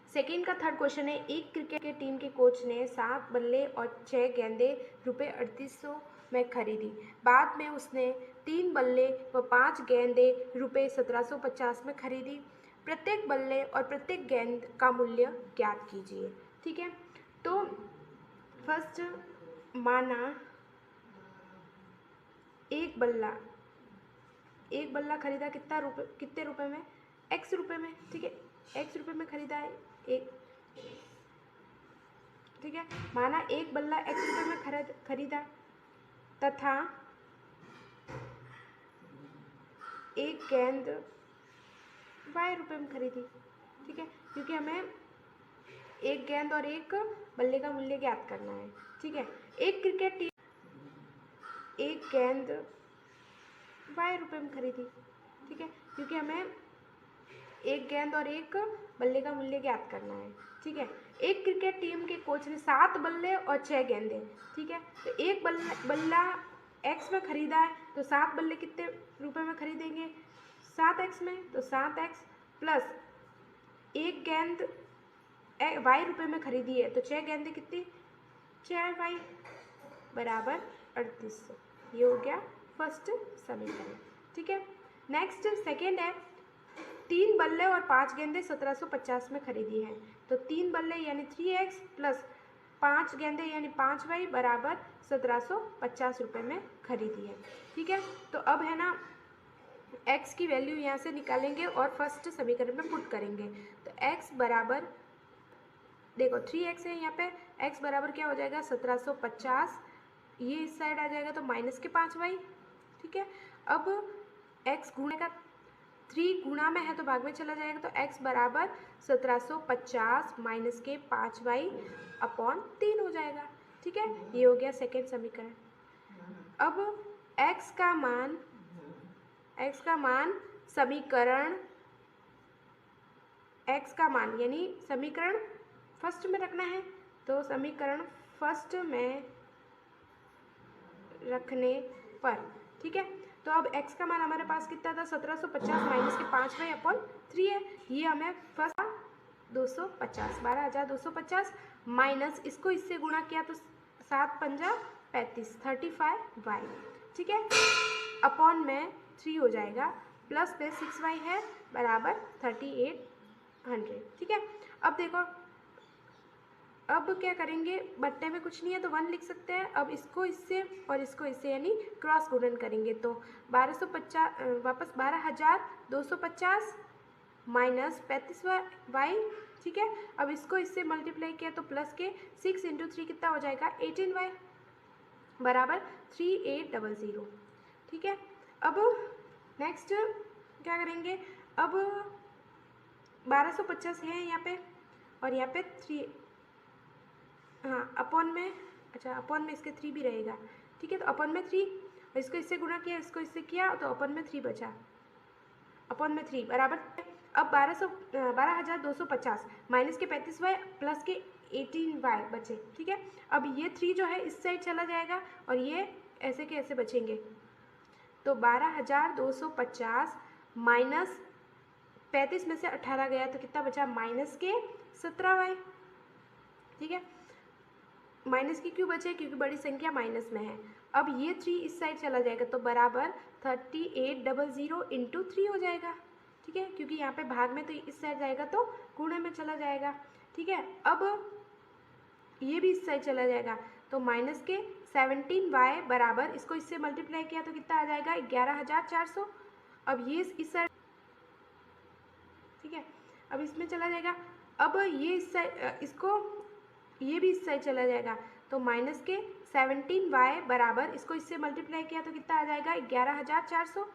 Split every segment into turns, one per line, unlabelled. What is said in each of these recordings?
Second का third question है, एक क्रिकेट के टीम के कोच ने 7 बल्ले और 6 गेंदें रुपये 3800 में खरीदी। बाद में उसने 3 बल्ले व 5 गेंदें रुपये 1750 में खरीदी। प्रत्येक बल्ले और प्रत्येक गेंद का मूल्य ज्ञात कीजिए। ठीक है, तो फर्स्ट माना एक बल्ला खरीदा कितने रुपए में, x रुपए में। ठीक है, x रुपए में खरीदा है एक। ठीक है, माना एक बल्ला x रुपए में खरीदा तथा एक गेंद y रुपए में खरीदी। ठीक है, क्योंकि हमें एक गेंद और एक बल्ले का मूल्य ज्ञात करना है। ठीक है, एक क्रिकेट टीम एक गेंद y रुपए में खरीदी। ठीक है, क्योंकि हमें एक गेंद और एक बल्ले का मूल्य ज्ञात करना है। ठीक है, एक क्रिकेट टीम के कोच ने 7 बल्ले और 6 गेंदें। ठीक है, तो एक बल्ला x में खरीदा है, तो 7 बल्ले कितने रुपए में खरीदेंगे, 7x में, तो 7x प्लस एक गेंद y रुपए में खरीदी है, तो 6 गेंदें कितनी, 6y बराबर 3800। ये हो गया फर्स्ट समीकरण। ठीक है, नेक्स्ट सेकेंड है, 3 बल्ले और 5 गेंदें 1750 में खरीदी हैं। तो 3 बल्ले यानी 3x प्लस 5 गेंदें यानी 5y बराबर 1750 रुपये में खरीदी है। ठीक है, तो अब है ना x की वैल्यू यहाँ से निकालेंगे और फर्स्ट समीकरण में पुट करेंगे। तो x बराबर, देखो 3x है यहाँ पे, x बराबर क्या हो जाएगा 1750, ये इस साइड आ जाएगा तो माइनस के 5y। ठीक है, अब x गुणे का 3 गुणा में है तो भाग में चला जाएगा, तो x बराबर 1750 माइनस के 5y अपॉन 3 हो जाएगा। ठीक है, ये हो गया सेकेंड समीकरण। अब x का मान समीकरण, x का मान यानी समीकरण फर्स्ट में रखना है, तो समीकरण फर्स्ट में रखने पर, ठीक है, तो अब x का मान हमारे पास कितना था 1750 माइनस के 5y अपॉन 3 है। ये हमें फर्स्ट 250 12250 माइनस इसको इससे गुणा किया तो 7 पंजा 35 35y। ठीक है, अपॉन में 3 हो जाएगा, प्लस में 6y है बराबर 3800। ठीक है, अब देखो, अब क्या करेंगे, बट्टे में कुछ नहीं है तो 1 लिख सकते हैं। अब इसको इससे और इसको इससे यानी क्रॉस गुणन करेंगे तो 1250 वापस 12250 माइनस 35y। ठीक है, अब इसको इससे मल्टीप्लाई किया तो प्लस के 6 × 3 कितना हो जाएगा 18y बराबर 3800। ठीक है, अब नेक्स्ट क्या करेंगे, अब 1250 है यहाँ पे और यहाँ पे 3, हाँ अपॉन में, अच्छा अपॉन में इसके 3 भी रहेगा। ठीक है, तो अपॉन में 3 और इसको इससे गुणा किया, इसको इससे किया तो अपॉन में 3 बचा, अपॉन में 3 बराबर। अब 12250 माइनस के 35y प्लस के 18y बचे। ठीक है, अब ये 3 जो है इस साइड चला जाएगा और ये ऐसे के ऐसे बचेंगे, तो 12250 माइनस 35 में से 18 गया तो कितना बचा माइनस के 17y। ठीक है, माइनस की क्यों बचे, क्योंकि बड़ी संख्या माइनस में है। अब ये 3 इस साइड चला जाएगा तो बराबर 3800 × 3 हो जाएगा। ठीक है, क्योंकि यहाँ पे भाग में तो इस साइड जाएगा तो गुणे में चला जाएगा। ठीक है, अब ये भी इस साइड चला जाएगा तो माइनस के 17y बराबर, इसको इससे मल्टीप्लाई किया तो कितना आ जाएगा 11400। अब ये इस साइड, ठीक है, अब इसमें चला जाएगा, अब ये इस साइड, इसको ये भी इस साइड चला जाएगा तो माइनस के 17y बराबर, इसको इससे मल्टीप्लाई किया तो कितना आ जाएगा 11400।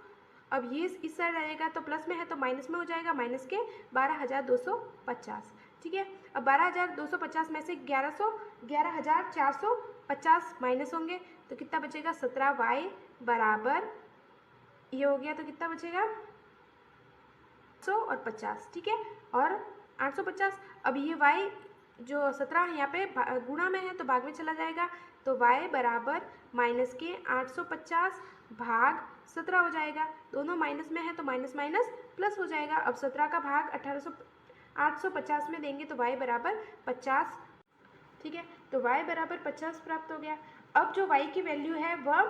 अब ये इस साइड रहेगा तो प्लस में है तो माइनस में हो जाएगा, माइनस के 12250। ठीक है, अब 12250 में से 11450 माइनस होंगे तो कितना बचेगा 17y बराबर, ये हो गया तो कितना बचेगा 800 और 50। ठीक है, और 850, अब ये y जो 17 यहाँ पे गुणा में है तो भाग में चला जाएगा तो y बराबर माइनस के 850 भाग 17 हो जाएगा, दोनों माइनस में है तो माइनस माइनस प्लस हो जाएगा। अब 17 का भाग 850 में देंगे तो y बराबर 50, ठीक है। तो y बराबर 50 प्राप्त हो गया। अब जो y की वैल्यू है वह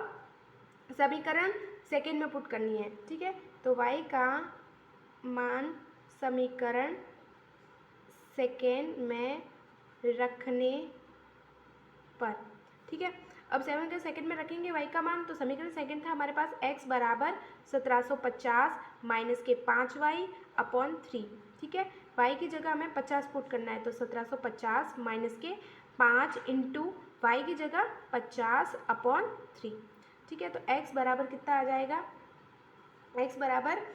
समीकरण सेकेंड में पुट करनी है, ठीक है। तो y का मान समीकरण सेकेंड में रखने पर, ठीक है। अब सेवन के सेकेंड में रखेंगे y का मान, तो समीकरण सेकेंड था हमारे पास x बराबर 1750 माइनस के 5y अपॉन 3, ठीक है। y की जगह हमें 50 पुट करना है, तो 1750 माइनस के 5 इंटू वाई की जगह 50 अपॉन 3, ठीक है। तो x बराबर कितना आ जाएगा, x बराबर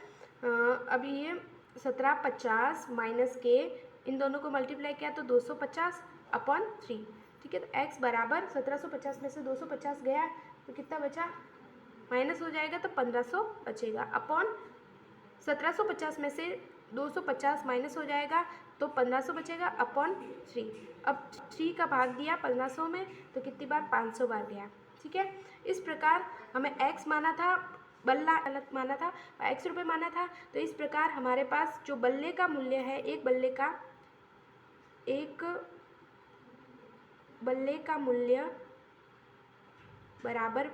अभी ये 1750 माइनस के इन दोनों को मल्टीप्लाई किया तो 250 अपॉन 3, ठीक है। तो x बराबर 1750 में से 250 गया तो कितना बचा, माइनस हो जाएगा तो 1500 बचेगा, अपॉन 1750 में से 250 माइनस हो जाएगा तो 1500 बचेगा, अपॉन 3। अब 3 का भाग दिया 1500 में तो कितनी बार, 500 बार गया, ठीक है। इस प्रकार हमें x माना था, बल्ला अलग माना था, x रुपये माना था। तो इस प्रकार हमारे पास जो बल्ले का मूल्य है, एक बल्ले का मूल्य बराबर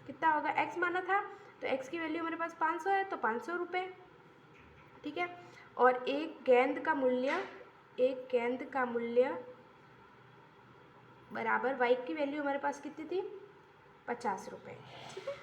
कितना होगा, x माना था तो x की वैल्यू हमारे पास 500 है तो 500 रुपये, ठीक है। और एक गेंद का मूल्य बराबर y की वैल्यू हमारे पास कितनी थी, 50 रुपये, ठीक है।